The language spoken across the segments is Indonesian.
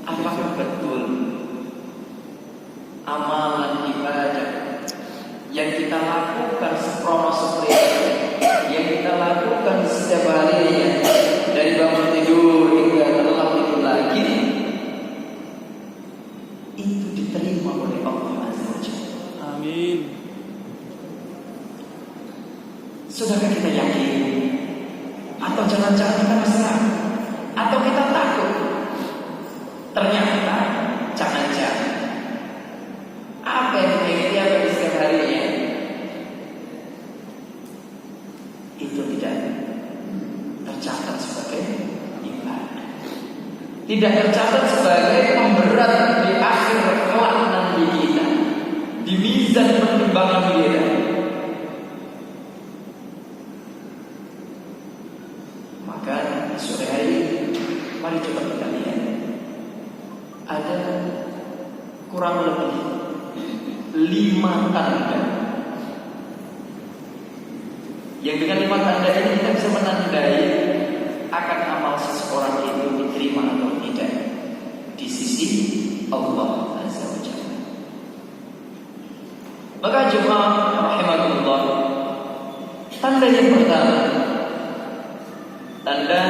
Apakah betul amalan ibadah yang kita lakukan seprono seperti yang kita lakukan setiap harinya dari bangun tidur hingga terlelap tidur lagi itu diterima oleh Allah Azza wa Jalla? Amin. Sudahkah kita yakin? Atau jangan-jangan kita masih ragu? Atau kita takut? Ternyata jangan-jangan apa yang kita ikuti setiap harinya itu tidak tercatat sebagai ibadah, tidak tercatat sebagai pemberat di akhir kelak nanti kita, di mizan pertimbangan kita. Maka sore hari mari coba kita lihat, ada kurang lebih 5 tanda yang dengan 5 tanda ini kita bisa menandai akan amal seseorang itu diterima atau tidak di sisi Allah Azza wa Jalla. Maka jemaah rahimakumullah, tanda yang pertama, tanda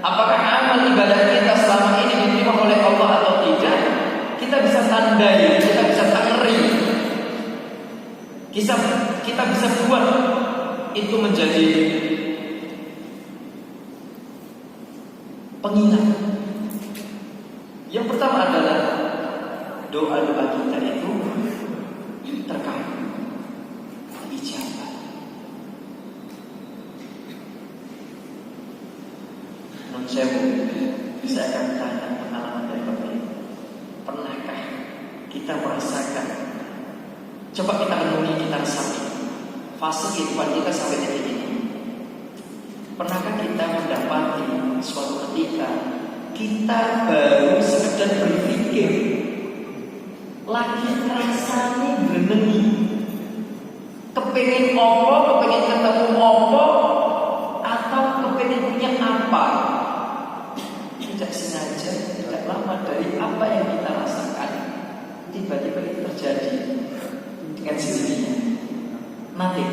apakah amal ibadah kita selama ini diterima oleh Allah atau tidak, kita bisa tandai, kita bisa tangri, kita bisa buat itu menjadi pengingat. Yang pertama adalah doa-doa kita itu terkabul, ijabah. Non sewu, saya akan tanya pengalaman dari Bapak Ibu. Pernahkah kita merasakan? Coba kita renungi, kita rasakan fase kehidupan kita sampai detik ini. Pernahkah kita mendapati suatu ketika kita baru sekedar berpikir, lagi rasanya berenengi, kepengen opo, kepengen ketemu opo, atau kepengen punya apa, tidak sengaja, tidak lama dari apa yang kita rasakan, tiba-tiba itu terjadi dengan sendirinya. Nanti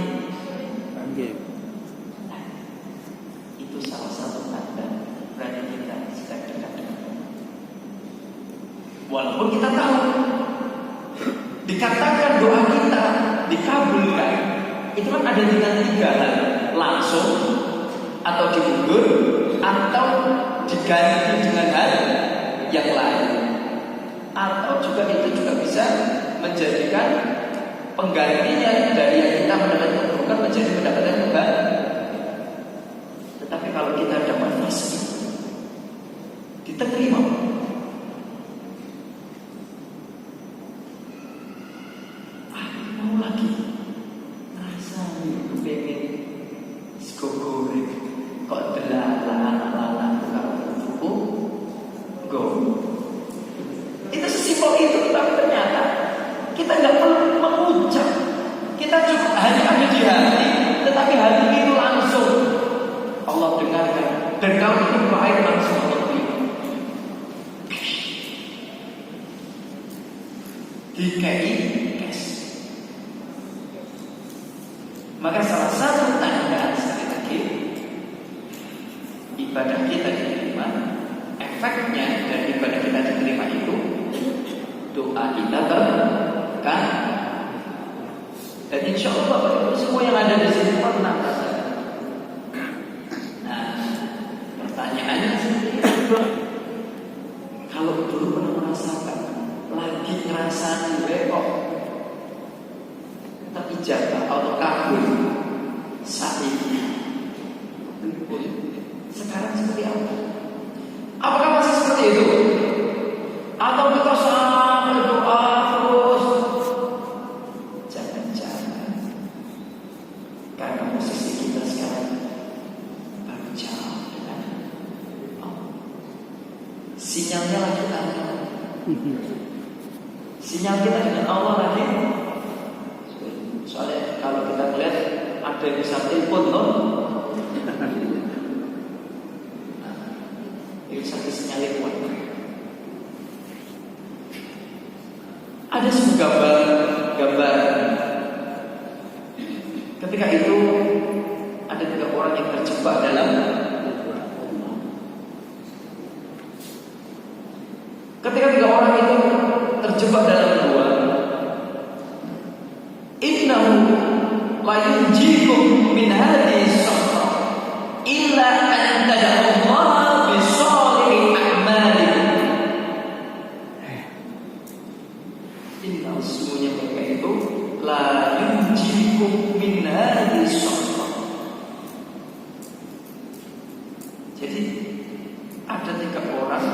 itu salah satu tanda berarti kita sedang dekat dengan Allah. Walaupun kita tahu dikatakan doa kita dikabulkan, itu kan ada dengan 3 hal: langsung, atau diundur, atau diganti dengan hal yang lain, atau juga itu juga bisa menjadikan penggantinya dari yang kita mendapatkan keburukan menjadi mendapatkan kebaikan. Tetapi kalau kita dapat fase itu diterima, mau lagi rasanya pengen sego goreng kok delalah tukang tuku go. Itu sesimpel itu, tapi ternyata kita nggak perlu mengucap, kita cukup hanya ada di hati, tetapi hati itu langsung Allah dengarkan, dan kalau itu baik langsung Allah terima. DKI cash. Maka salah satu tanda sekali lagi ibadah kita diterima, efeknya dari ibadah kita diterima itu doa kita terkan. Dan insya Allah semua yang ada di sini pernah merasakan. Nah, pertanyaannya seperti itu. Kalau dulu pernah merasakan, lagi ngerasain kok terijabah atau kabul saat ini, sekarang seperti apa? Apakah masih seperti itu? Atau kita sama berdoa terus? Jangan-jangan karena posisi kita sekarang baru jauh dengan Allah. Sinyalnya lagi ada. Sinyal kita dengan Allah lagi. Soalnya kalau kita melihat ada yang bisa telepon loh. Ini satu sinyal kuat. Ada sebuah gambar. Ketika itu ada 3 orang yang terjebak dalam. Ketika 3 orang itu terjebak dalam gua, innahu la yunjikum min hadhihi as-safra illa an tad'ullaha bi shalihi a'malikum. Inna sesungguhnya mereka itu la yunjikum min hadhihi as-safra. Jadi ada 3 orang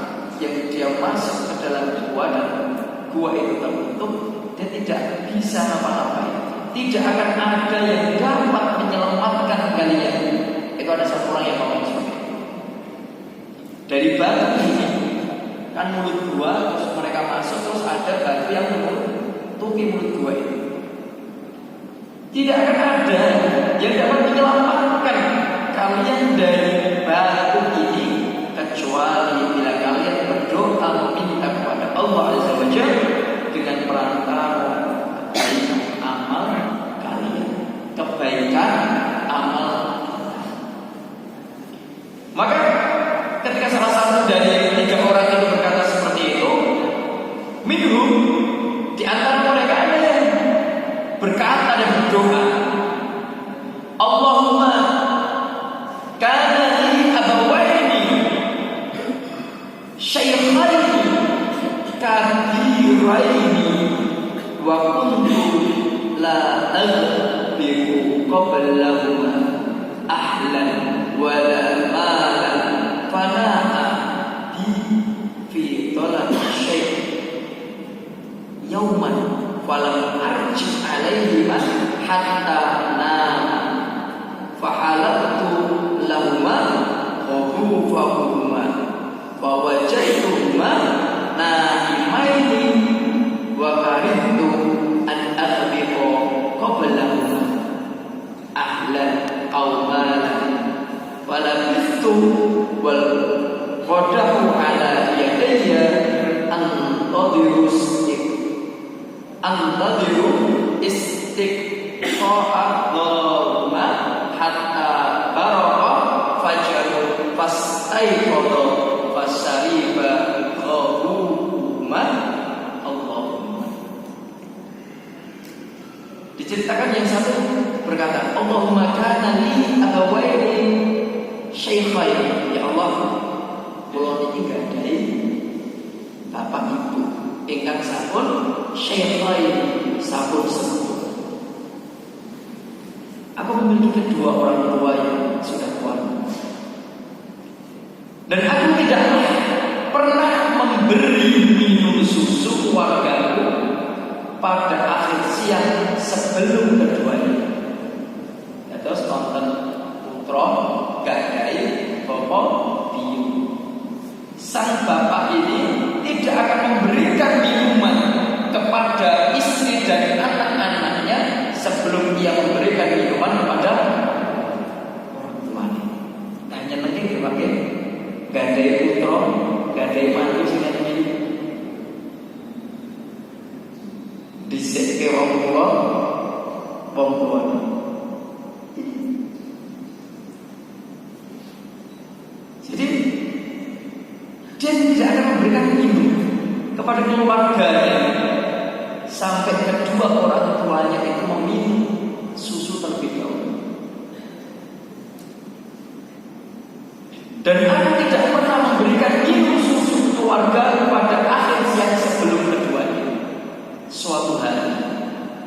yang dia masuk ke dalam gua, dan gua itu tertutup, dia tidak bisa apa-apa. Tidak akan ada yang dapat menyelamatkan kalian. Itu ada satu orang yang ngomong seperti itu. Dari batu ini kan mulut gua, terus mereka masuk, terus ada batu yang menutupi mulut gua itu. Tidak akan ada yang dapat menyelamatkan kalian dari batu ini kecuali bila kalian berdoa meminta kepada Allah Azza wa Jalla dengan perantara kebaikan amal kalian, kebaikan amal. Maka ketika salah satu dari 3 orang itu berkata seperti itu, minhum, di antara mereka ada yang berkata dan berdoa, Allahumma kana li abawaini syaykhaini kabiraini wa kuntu la aghfiru qablahuma ahlan wa la malan fana'a bi fi talab syekh yauman falam arji alaihi hatta nama fahalatu lahuma khufufahuma fawajaytuhuma naimaini wa karintu an akhbiqa qablahuma ahlan qawmalan falabithtu wal qadahu ala yadayya antadiru istiqsa'ahuma hatta baraka fajaru fastaiqadha fasariba qawuma. Allahumma, diceritakan yang satu berkata, Allahumma kana li abawaini syaykhaini, ya Allah, kula niki gadhahi bapak ibu ingkang sampun syaykhaini, sampun sepuh. Aku memiliki kedua orang tua yang sudah tua, dan aku tidak pernah memberi minum susu keluargaku pada akhir siang sebelum keduanya. Ya, terus nonton putra gadai bopo biu. Sang bapak ini tidak akan memberikan minuman kepada istri dan anak-anaknya sebelum ia memberikan minuman kepada orang tuanya. Nah, nyenengin dipakai gadai putra, gadai mantu sing iki. Disekke wong tuwa, wong tuwa. Jadi dia tidak akan memberikan minum kepada keluarganya sampai kedua orang tuanya itu meminum susu terlebih dahulu. Dan aku tidak pernah memberikan minum susu keluarga pada akhir siang sebelum keduanya. Suatu hari,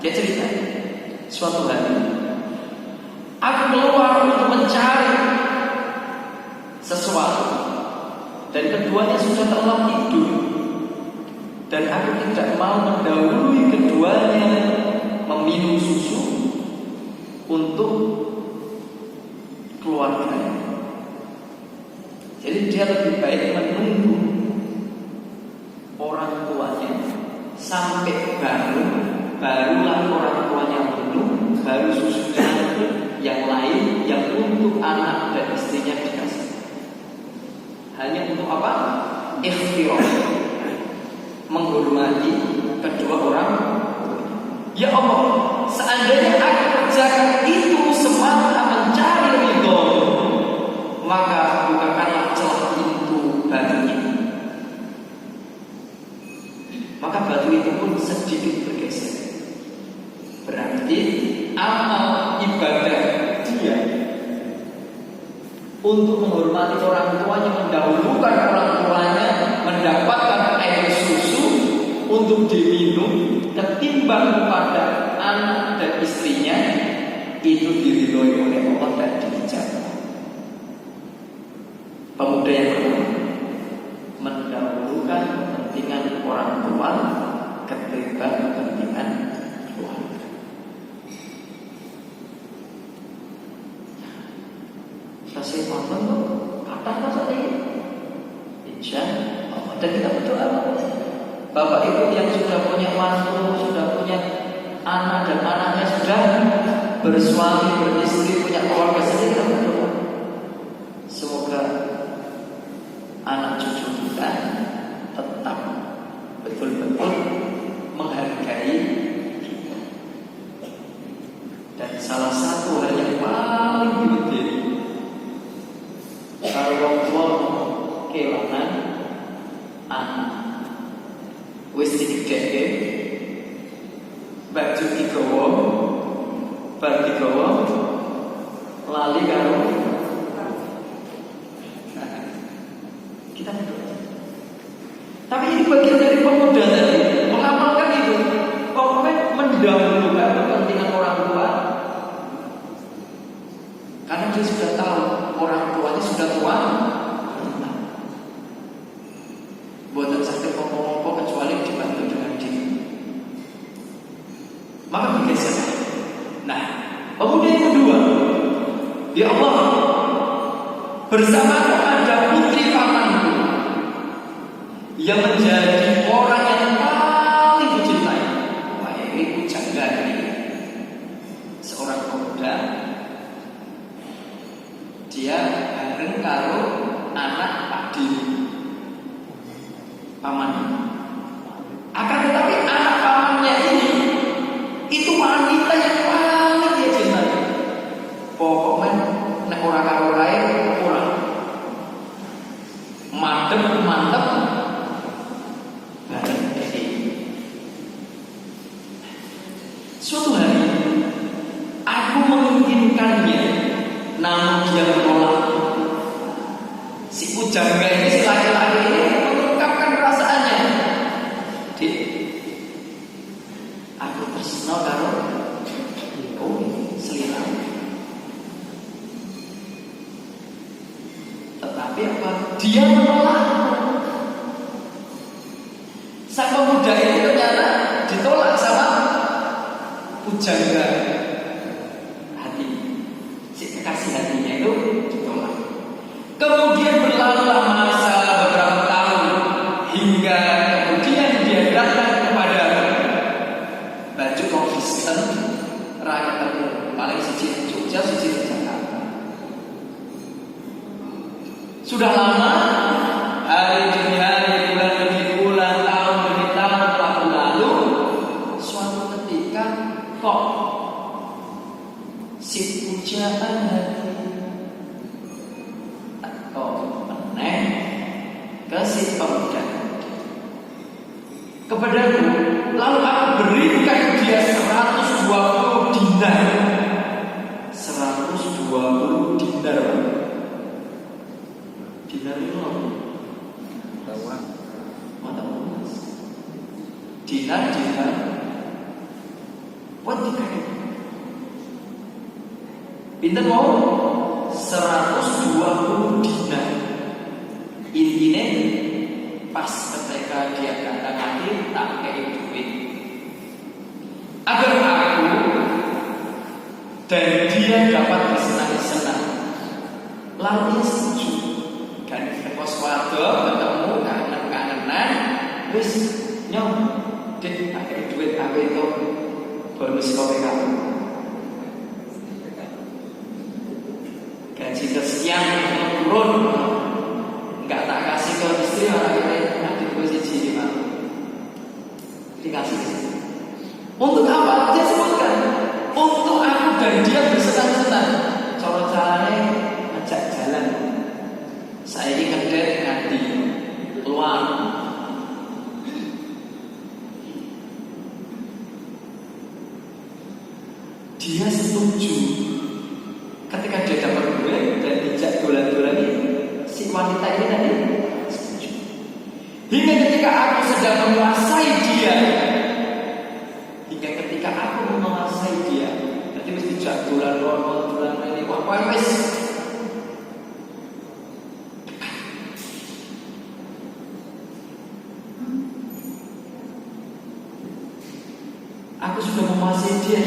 dia cerita, suatu hari aku keluar untuk mencari sesuatu, dan keduanya sudah terlelap tidur, dan aku tidak mau mendahului keduanya meminum susu untuk keluarganya. Jadi dia lebih baik menunggu orang tuanya sampai barulah orang tuanya minum, baru susunya yang lain yang untuk anak dan istrinya dikasih. Hanya untuk apa? Ikhtiar, menghormati kedua orang. Ya Allah, seandainya aku kerjakan itu semata mencari ridho, maka bukakanlah celah pintu batu ini. Maka batu itu pun sedikit bergeser, berarti Berarti amal ibadah dia untuk menghormati orang tuanya, mendahulukan orang tuanya mendapatkan air susu untuk diminum ketimbang kepada anak dan istrinya, itu diridhoi oleh Allah dan diijabah. Pemuda yang pertama mendahulukan kepentingan orang tua ketimbang kepentingan keluarga. Kasih nonton tuh kata saat ini, insya Allah. Dan kita berdoa, Bapak Ibu yang sudah punya mantu, sudah punya anak dan anaknya sudah bersuami, beristri, punya keluarga sendiri, kita berdoa semoga anak cucu kita tetap betul-betul menghargai kita. Dan salah satu hal yang paling penting, kalau orang tua kehilangan anak, wis digedhe, baju digawa, bar digawa, lali karo kita berdoa. Tapi ini bagian dari pemuda tadi, mengamalkan itu. Pokoknya mendahulukan kepentingan orang tua, karena dia sudah tahu orang tuanya sudah tua. Buatan sakit ngomong-ngomong kecuali dibantu dengan diri. Maka bergeser. Nah, pemuda yang kedua, ya Allah, bersama ada putri pamanku yang menjadi orang yang paling kucintai. Wah, ini kujangga ini. Seorang pemuda, dia bareng karo anak Pak Diri, pamannya. Akan tetapi anak pamannya ini itu wanita yang paling dia cintai. Pokoknya nek ora karo lain kurang. Mantep. Suatu hari aku menginginkannya, namun dia menolak. Si pujangga ini, si laki-laki ini mengungkapkan perasaannya. Dik, aku tresno karo selirang. Tetapi apa? Dia menolak. Sang pemuda ini ternyata ditolak sama pujangga hati. Si kekasih hatinya itu ditolak. Kemudian berlalulah masa beberapa tahun, hingga kemudian dia datang kepada baju konsisten rakyat paling siji Jogja, siji Jakarta. Sudah lama, hari demi hari, bulan demi bulan, tahun demi tahun telah berlalu. Suatu ketika kok si pujaan hati ke si pemuda kepadaku, lalu aku berikan dia 120 dinar. 120 dinar. Dinar itu apa? Mata emas. Dinar. Buat dikali. Pinten mau? 120 dinar. Intinya pas ketika dia datang lagi tak kayak duit agar aku dan dia dapat bersenang-senang. Lalu dia setuju. Dan kos wado ketemu kangen-kangenan, wis nyong dek tak kayak duit aku itu bonus kowe kamu. Gaji kesekian turun. Enggak tak kasih ke istri, orang lain nanti gue siji Pak. Dikasih. Untuk apa? Dia sebutkan untuk aku dan dia bersenang-senang. Cara-caranya ngajak jalan. Saya ini ngedate nganti keluar. Dia setuju ketika dia dapat duit dan dijak dolan-dolan ini, si wanita ini tadi setuju. Hingga ketika aku sedang menguasai dia, nanti mesti dijak dolan ini, wah wes. Aku sudah menguasai dia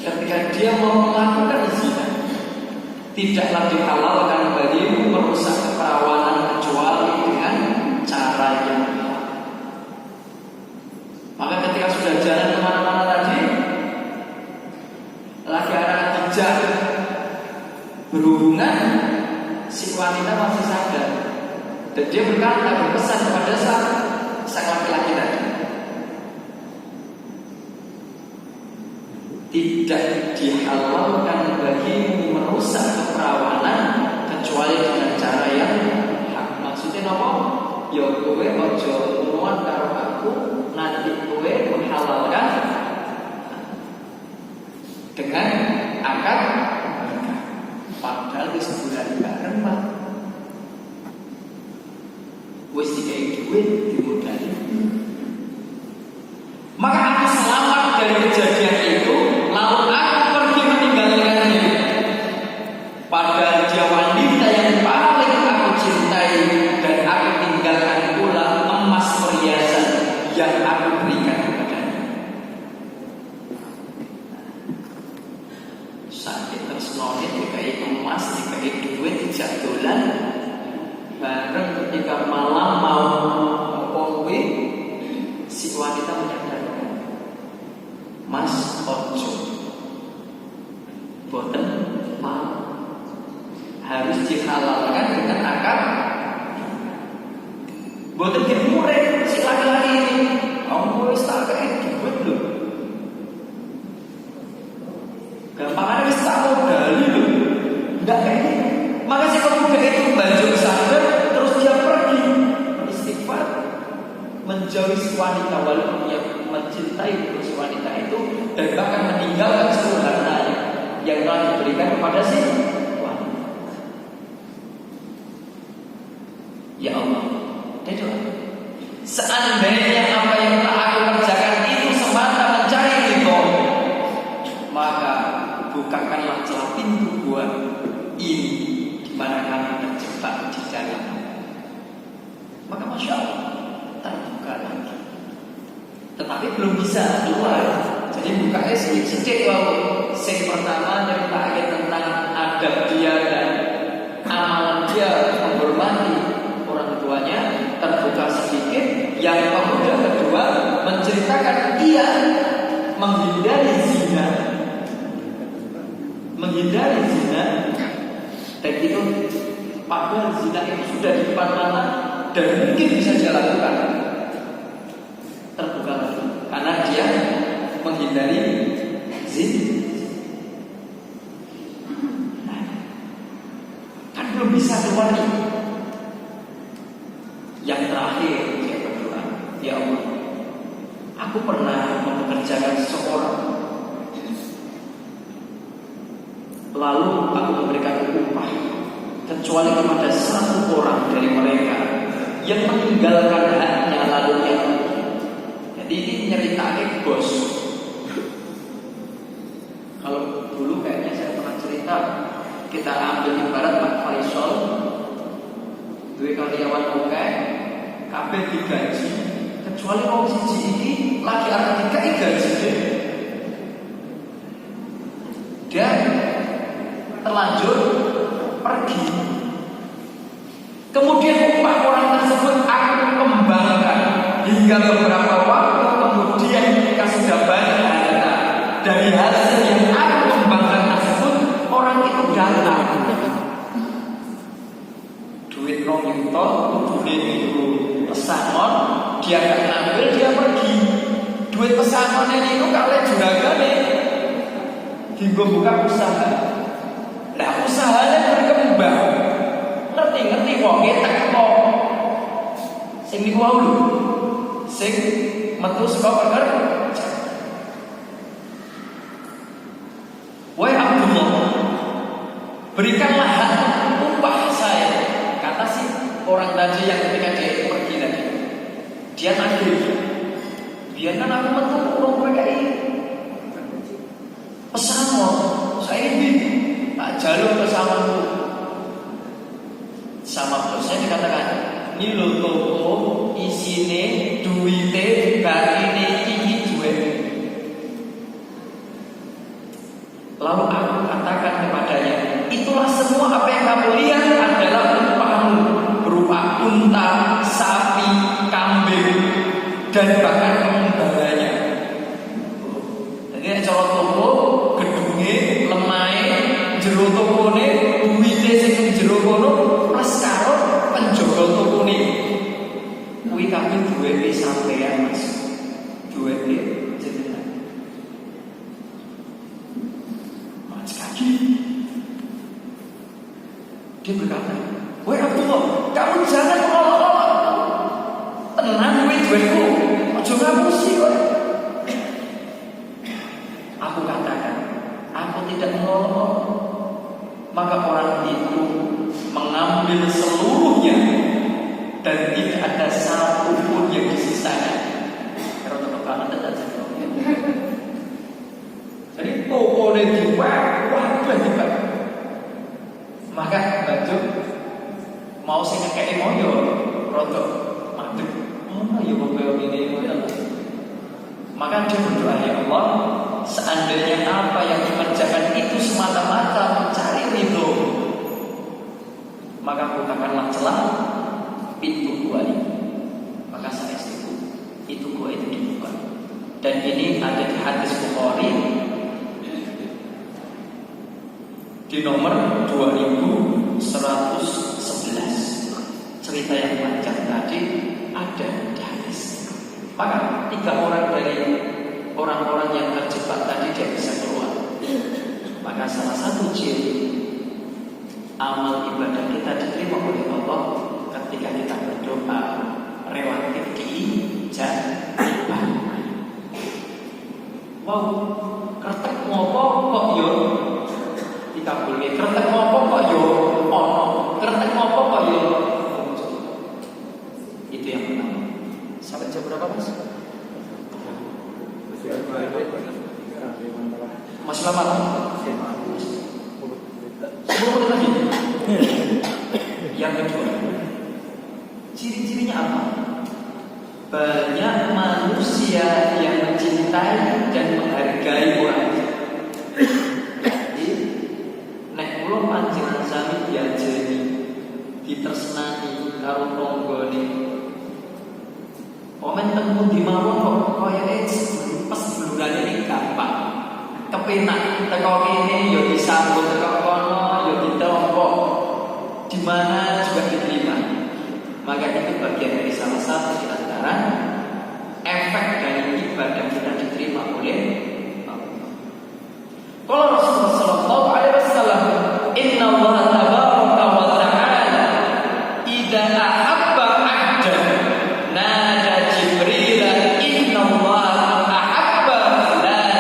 ketika dia mau melakukan zina, tidaklah dihalalkan bagimu merusak keperawanan kecuali dengan cara yang halal. Maka ketika sudah jalan kemana-mana tadi, lagi anak dijak berhubungan, si wanita masih sadar dan dia berpesan kepada sang laki-laki tadi, tidak dihalalkan bagimu merusak keperawanan kecuali dengan cara yang hak. Maksudnya apa? Ya kowe ojo nuwun karo aku, nanti kowe menghalalkan dengan akad nikah. Padahal wis bulan bareng Pak. Wis dikai duit dimodali. Maka aku selamat dari kejadian itu. Lalu aku pergi meninggalkannya. Padahal dia wanita yang paling aku cintai, dan aku tinggalkan pula emas perhiasan yang aku berikan kepadanya. Sakit tersnonit dikai emas, dikai duit, dijak dolan. Bareng ketika malam mau kowe, si wanita menyadarkan, Mas ojo boten mau, harus dihalalkan dengan akad. Boten dimureh si laki-laki ini, kamu wis tak kei duit lho, gampangane wis tak modali lho, ndak kayak. Maka si pemuda itu banjur sadar, terus dia pergi istighfar, menjauhi si wanita walaupun dia mencintai si wanita itu, dan bahkan meninggalkan seluruh hartanya yang telah diberikan kepada si wanita. Ya Allah, dia doa, seandainya apa yang telah aku kerjakan itu semata mencari ridho, maka bukakanlah celah pintu gua ini di mana kami terjebak di dalam. Maka Masya Allah, terbuka lagi. Tetapi belum bisa keluar. Jadi bukanya sedikit wow. Yang pertama cerita tentang adab dia dan amalan dia menghormati orang tuanya, terbuka sedikit. Yang kemudian kedua menceritakan ia menghindari zina, dan itu padahal zina itu sudah di depan mata dan mungkin bisa dia lakukan. Terbuka lagi karena dia menghindari zina. Kan belum bisa keluar. Yang terakhir dia berdoa, ya Allah, aku pernah mempekerjakan seseorang, lalu aku memberikan upah kecuali kepada satu orang dari mereka yang meninggalkan haknya lalu yang pergi. Jadi ini nyeritain bos. Kalau dulu kayaknya saya pernah cerita, kita ambil ibarat Pak Faisal, dua karyawan oke, kabeh digaji, kecuali wong siji iki lagi arep dikai gaji dia terlanjur pergi. Kemudian upah orang tersebut aku kembangkan hingga beberapa waktu kemudian ketika sudah banyak harta dari hasil yang aku kembangkan tersebut, orang itu datang. Duit 2 juta, duit itu pesangon, dia akan ambil, dia pergi. Duit pesangon ini itu kalau juragan hingga buka usaha. Nah usahanya berkembang. Ngerti wong tak kok. Sing niku wae lho. Sing metu saka pekerja. Berikanlah upah saya. Kata si orang tadi yang ketika dia pergi tadi, dia nagih. Biarkan aku metu urung mereka ini. Pesanmu, saya ini tak jalur pesanmu. Sama bosnya dikatakan, ini lo toko isine duite barine iki duit. Lalu aku katakan kepadanya, itulah semua apa yang kamu lihat adalah upahmu berupa unta, sapi, kambing, dan bahkan pengembaliannya. Jadi cara toko gedunge lemahe jero tokone duwite sing jero kono plus karo penjaga tokone. Kuwi kabeh duwe sampeyan Mas. Duwe jenengan. Mas kaki. Dia berkata, "Woi Abdullah, kamu jangan ngolok-ngolok. Tenang kuwi duitku. Aja ngapusi kowe." Aku katakan, aku tidak ngolok. Maka orang itu mengambil seluruhnya dan tidak ada satu pun yang disisakan. Kalau tetap banget tidak cukup. Jadi toko ini wah. Maka baju mau sing ngekeki moyo rodok madhep. Oh ya kok ini. Maka dia berdoa, ya Allah, seandainya apa yang dikerjakan itu semata-mata mencari ridho, maka bukakanlah celah pintu gua ini. Maka saya setuju, itu gua itu dibuka. Dan ini ada di hadis Bukhari di nomor 2111. Cerita yang panjang tadi ada di hadis. Maka 3 orang dari orang-orang yang terjebak tadi dia bisa keluar. Maka salah satu ciri amal ibadah kita diterima oleh Allah ketika kita berdoa relatif diijabah. Wow, kertek ngopo kok yo dikabulke, kertek ngopo kok yo ono, kertek ngopo kok yo. Itu yang pertama. Sampai jam berapa Mas? Masih lama kan? 10 menit lagi. Yang kedua, ciri-cirinya apa? Banyak manusia yang mencintai dan menghargai orang. Jadi, nek kula panjenengan sami diajeni, ditresnani karo tanggane. Komen temu di mawon kok koyoke pas bulane iki gampang. Kepenak teko kene ya disambut, teko kono ya ditompo. Di mana juga diterima. Maka itu bagian dari salah satu di antara efek dari ibadah kita diterima oleh Allah. Kalau Rasulullah sallallahu alaihi wasallam, "Inna Allah tabaraka wa ta'ala idza ahabba 'abdan nada Jibril, inna Allah ahabba fulan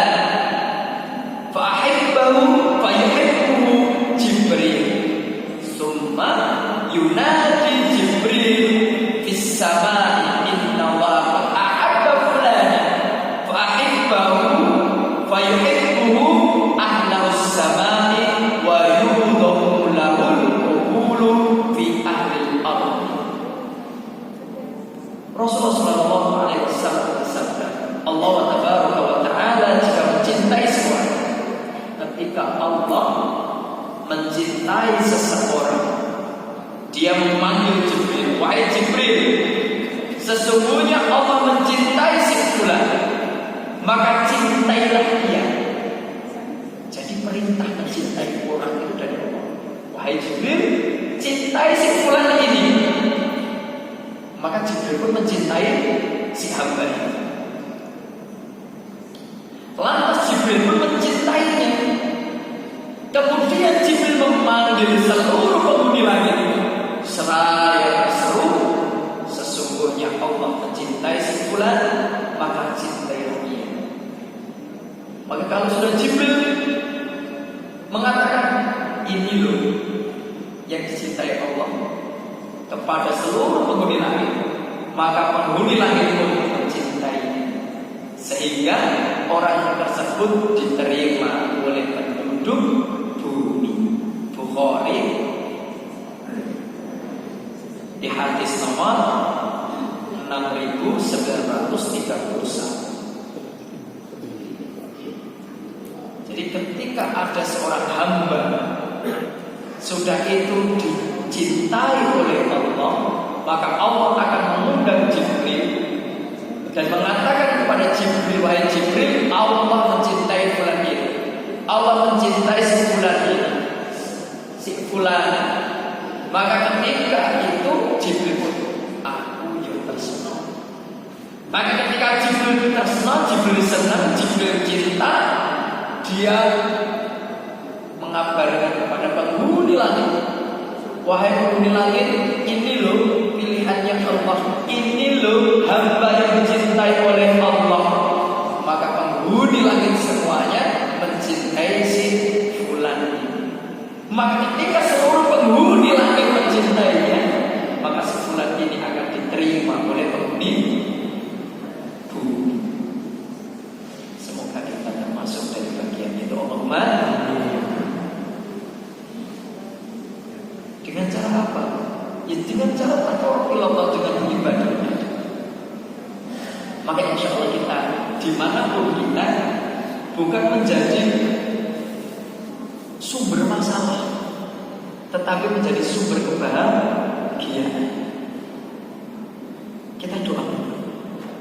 fa ahibbahu fa yuhibbuhu Jibril summa yunadi Jibril fis samai inna Allah ahabba fulan fa ahibbahu fa yuhibbuhu ahlus samai wa yudhu lahul qubulu fi ahli al-ardh." Rasulullah sallallahu alaihi wasallam bersabda, Allah tabaraka wa ta'ala jika mencintai seseorang, ketika Allah mencintai seseorang, dia memanggil Jibril, "Wahai Jibril, sesungguhnya Allah mencintai si fulan, maka cintailah dia." Jadi perintah mencintai orang itu dari Allah. Wahai Jibril, cintai si fulan ini. Maka Jibril pun mencintai si hamba ini. Lantas Jibril pun mencintainya. Kemudian Jibril memanggil seluruh penghuni langit seraya berseru, "Sesungguhnya Allah mencintai si fulan, maka cintailah dia." Maka kalau sudah Jibril mengatakan, ini loh yang dicintai Allah kepada seluruh penghuni langit, maka penghuni langit pun mencintainya, sehingga orang tersebut diterima oleh penduduk bumi. Bukhari di hadis nomor 6931. Jadi ketika ada seorang hamba sudah itu dicintai oleh Allah, maka Allah akan mengundang Jibril dan mengatakan kepada Jibril, wahai Jibril, Allah mencintai fulan ini, Allah mencintai si fulan ini, si fulan. Maka ketika itu Jibril pun, aku yang tersenang. Maka ketika Jibril tersenang, Jibril senang, Jibril cinta, dia mengabarkan kepada penghuni langit, wahai penghuni langit, ini loh pilihannya Allah, ini loh hamba yang dicintai oleh Allah. Maka penghuni langit semuanya mencintai si fulan ini. Maka ketika seluruh penghuni langit mencintainya, maka si fulan ini akan diterima oleh penghuni bumi. Semoga kita termasuk dari bagian itu. Allahumma. Dengan cara apa? Ya dengan cara tawakkul Allah, dengan beribadah. Maka insya Allah kita dimanapun kita bukan menjadi sumber masalah, tetapi menjadi sumber kebahagiaan. Kita doa,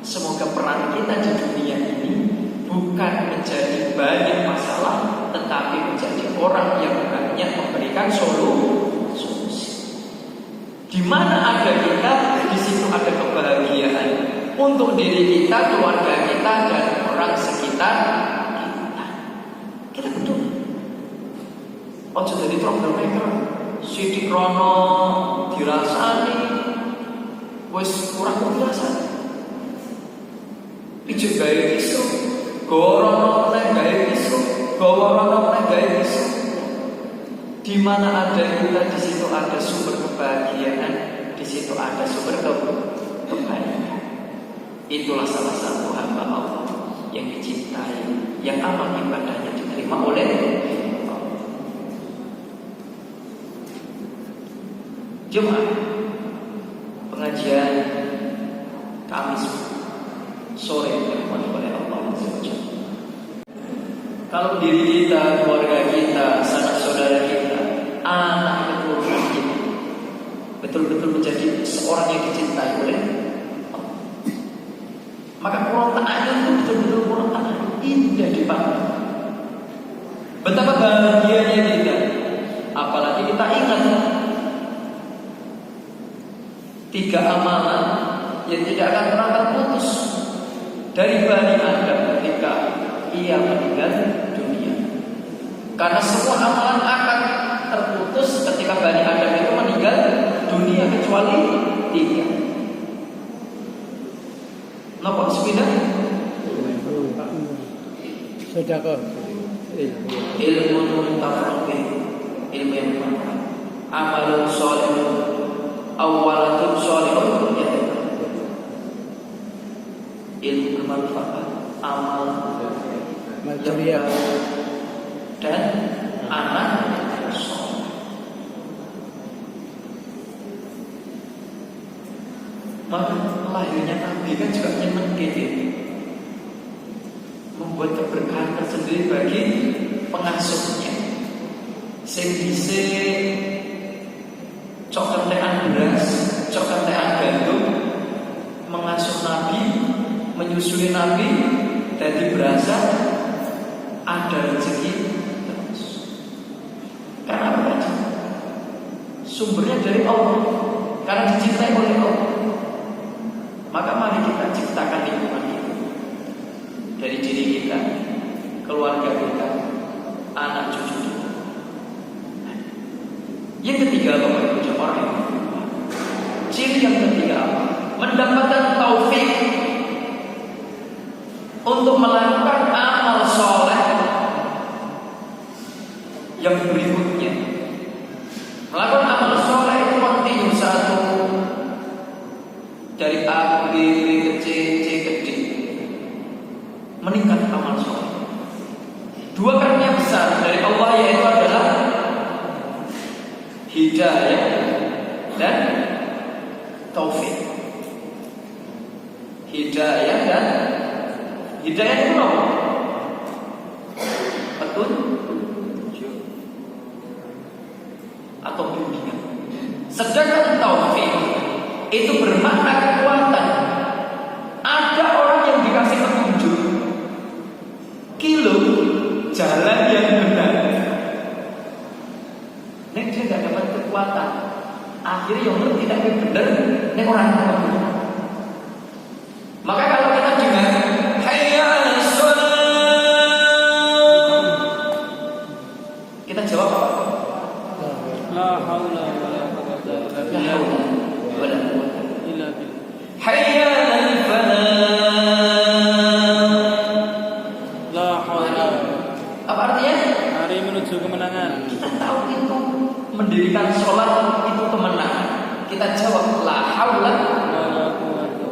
semoga peran kita di dunia ini bukan menjadi banyak masalah, tetapi menjadi orang yang banyak memberikan solusi. Di mana ada kita, di situ ada kebahagiaan untuk diri kita, keluarga kita, dan orang sekitar kita. Kita betul. Ojo jadi troublemaker, sidik rono dirasani, wis kurang dirasani. Pijet gawe isu, gorono neng gawe isu, gorono neng gawe isu. Di mana ada kita, di situ ada sumber kebahagiaan, di situ ada sumber kebaikan. Itulah salah satu hamba Allah yang dicintai, yang amal ibadahnya diterima oleh Allah. Jumat pengajian Kamis sore dilakukan oleh Allah SWT. Kalau diri kita, keluarga kita, sanak saudara kita, anak keturunan kita betul-betul menjadi seorang yang dicintai oleh Allah, maka perontaannya itu betul-betul perontaan indah dipandang. Betapa bahagianya kita, apalagi kita ingat 3 amalan yang tidak akan pernah terputus dari Bani Adam ketika ia meninggal dunia. Karena semua amalan akan terputus ketika Bani Adam itu meninggal dunia, kecuali 3. Napa sepeda? Sedekah. Ilmu muntafaqih, ilmu yang bermanfaat. Amalun sholihun, awalatun sholihun, ya. Ilmu bermanfaat, amal yang dan anak soleh. Maka lahirnya Nabi kan juga nyeneng gitu, membuat keberkahan tersendiri bagi pengasuhnya. Sing dhisik cok kentekan beras, cok kentekan gandum, mengasuh Nabi, menyusui Nabi, jadi berasa ada rezeki terus. Karena apa? Sumbernya dari Allah, karena dicintai oleh Allah. Maka mari kita ciptakan lingkungan itu dari diri kita, keluarga kita, anak cucu kita. Yang ketiga, Bapak Ibu, orang yang berubah. Ciri yang ketiga, mendapatkan taufik untuk melakukan amal soleh yang berikutnya. hidayah dan taufik. Hidayah dan hidayah itu apa? Petunjuk atau bimbingan. Sedangkan taufik itu bermakna kekuatan. Ada orang yang dikasih petunjuk, kilo jalan yang benar, nek dia tidak dapat kekuatan, akhirnya yang tidak benar, nek orang yang benar. Maka kalau kita dengar hayya 'alas shalah, kita jawab apa? La haula wala quwwata illa billah. Hayya 'alal falah. La haula. Apa artinya? Mari menuju kemenangan. Kita tahu itu mendirikan sholat itu kemenangan. Kita jawab la haula Wala quwwata.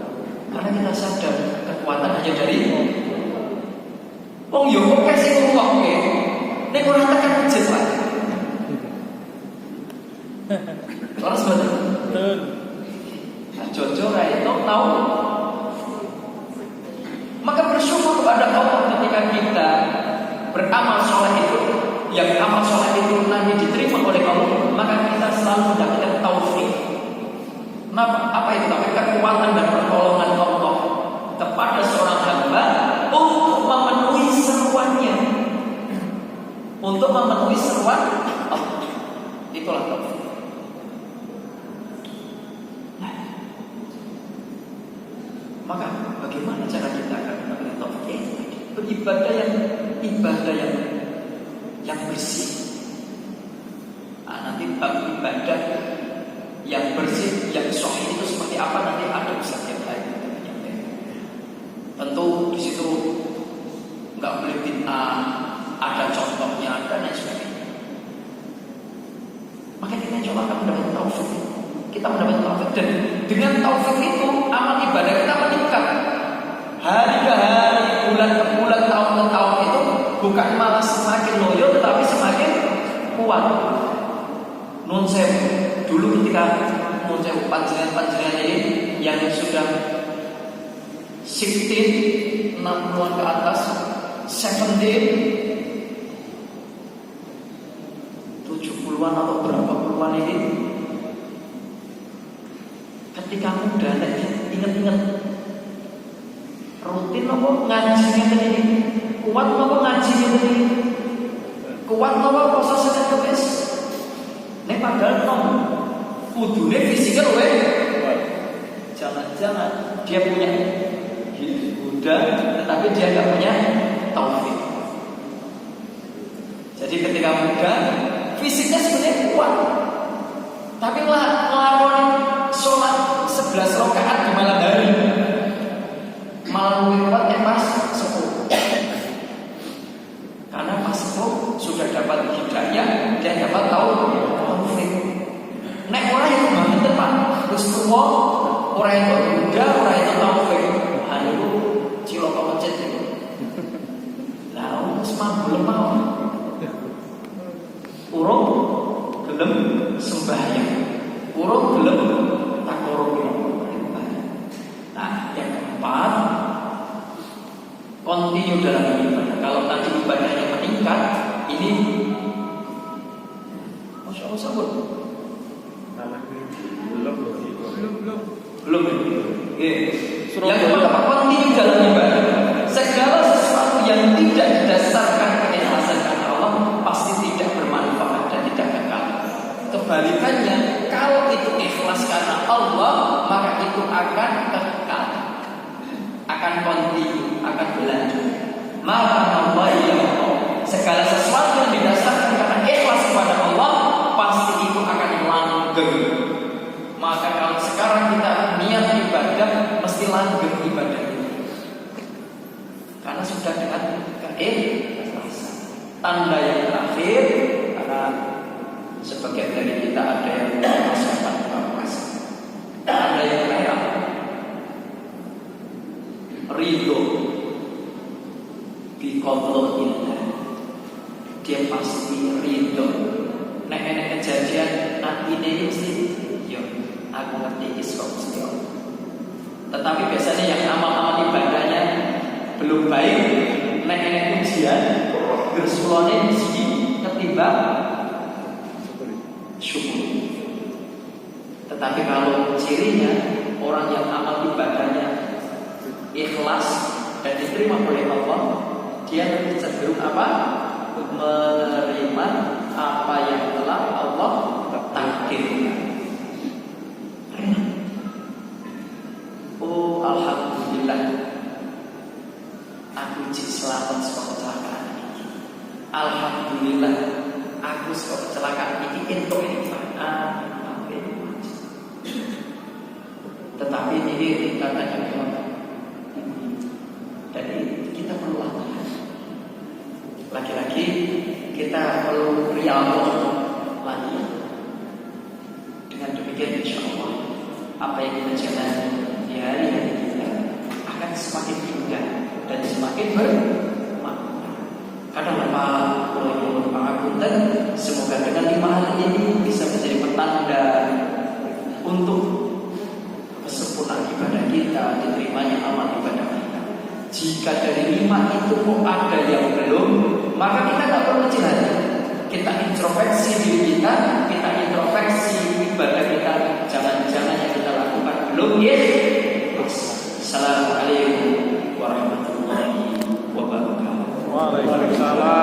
karena kita sadar kekuatan hanya dari wong yo kok kasih ngomonge. Nek ora tekan masjid Pak. Terus betul. Betul. Jojo ra itu tahu. Maka bersyukur kepada Allah ketika kita beramal soleh itu, yang amal soleh itu nanti diterima oleh Allah, maka kita selalu mendapatkan taufik. Apa itu? Tapi kekuatan dan pertolongan Allah kepada seorang hamba untuk memenuhi seruannya, untuk memenuhi seruan Allah. Itulah taufik. Maka bagaimana cara kita akan mendapatkan taufik? Beribadah yang bersih. Nanti bab ibadah yang bersih, yang sahih itu seperti apa nanti ada Ustaz yang lain. Tentu di situ nggak boleh bid'ah, ada contohnya dan lain sebagainya. Maka kita coba akan mendapatkan taufik. Kita mendapatkan taufik dan dengan taufik itu amal ibadah kita meningkat. Hari ke hari, bulan ke bulan, tahun ke tahun itu bukan malah semakin loyo tetapi semakin kuat. Nun sewu dulu ketika nun sewu panjenengan ini yang sudah 60 60-an ke atas, 70-an atau berapa puluhan ini, ketika muda ingat-ingat rutin apa ngajinya tadi, kuat apa ngajinya tadi, kuat apa poso Senin Kamis. Nek padahal kudune fisikal we. Jangan-jangan dia punya Buddha tetapi dia enggak punya taufik. Jadi ketika muda fisiknya sebenarnya kuat, tapi ngelakuin sholat 11 rakaat di malam hari malah lebih kuat pas sepuh. Karena pas sepuh sudah dapat hidayah, dia dapat taufik. Nek orang yang bangun depan terus tua, orang itu muda, orang itu taufik. Halo, cilok kecet itu. Lalu semampu lemah. Urung gelem sembahyang, urung gelem takorok. Nah, yang keempat, continue dalam ibadah. Kalau tadi ibadahnya meningkat, ini Masya Allah sabut. Belum. Yang kedua, continue dalam ibadah. Segala sesuatu yang tidak didasarkan keikhlasan karena Allah pasti tidak bermanfaat dan tidak kekal. Kebalikannya, kalau itu ikhlas karena Allah, maka itu akan kekal, akan continue, akan berlanjut. Maka Allah segala sesuatu yang didasarkan karena ikhlas kepada Allah pasti itu akan langgeng. Maka kalau sekarang kita niat ibadah mesti langgeng ibadah ini, karena sudah dengan keikhlasan. Tanda yang terakhir, karena sebagian dari kita ada yang merasakan puasa. Tanda yang terakhir, ridho bi qadrillah. Dia pasti ridho nek enek kejadian atine iki mesti yo aku ngerti iki kok mesti Allah. Tetapi biasanya yang amal-amal ibadahnya belum baik, nek enek ujian gersulone di sini ketimbang syukur. Tetapi kalau cirinya orang yang amal ibadahnya ikhlas dan diterima oleh Allah, dia lebih cenderung apa? Menerima apa yang telah Allah takdirkan. Oh alhamdulillah, aku cik selamat saka kecelakaan ini. Alhamdulillah, aku saka kecelakaan ini entuk tetapi ini katanya memang. Jadi kita perlu latihan. Lagi-lagi kita perlu riyadhah latihan. Dengan demikian insya Allah apa yang kita jalani di hari-hari kita akan semakin indah dan semakin bermakna. Kadang Pak Agunten, semoga dengan 5 hal ini bisa menjadi petanda untuk kesempurnaan ibadah kita, diterimanya amal ibadah kita. Jika dari 5 itu kok ada yang belum, maka kita tak perlu kecil hati. Kita introspeksi diri kita, kita introspeksi ibadah kita. Jangan-jangan yang kita lakukan belum Assalamualaikum warahmatullahi wabarakatuh. Waalaikumsalam.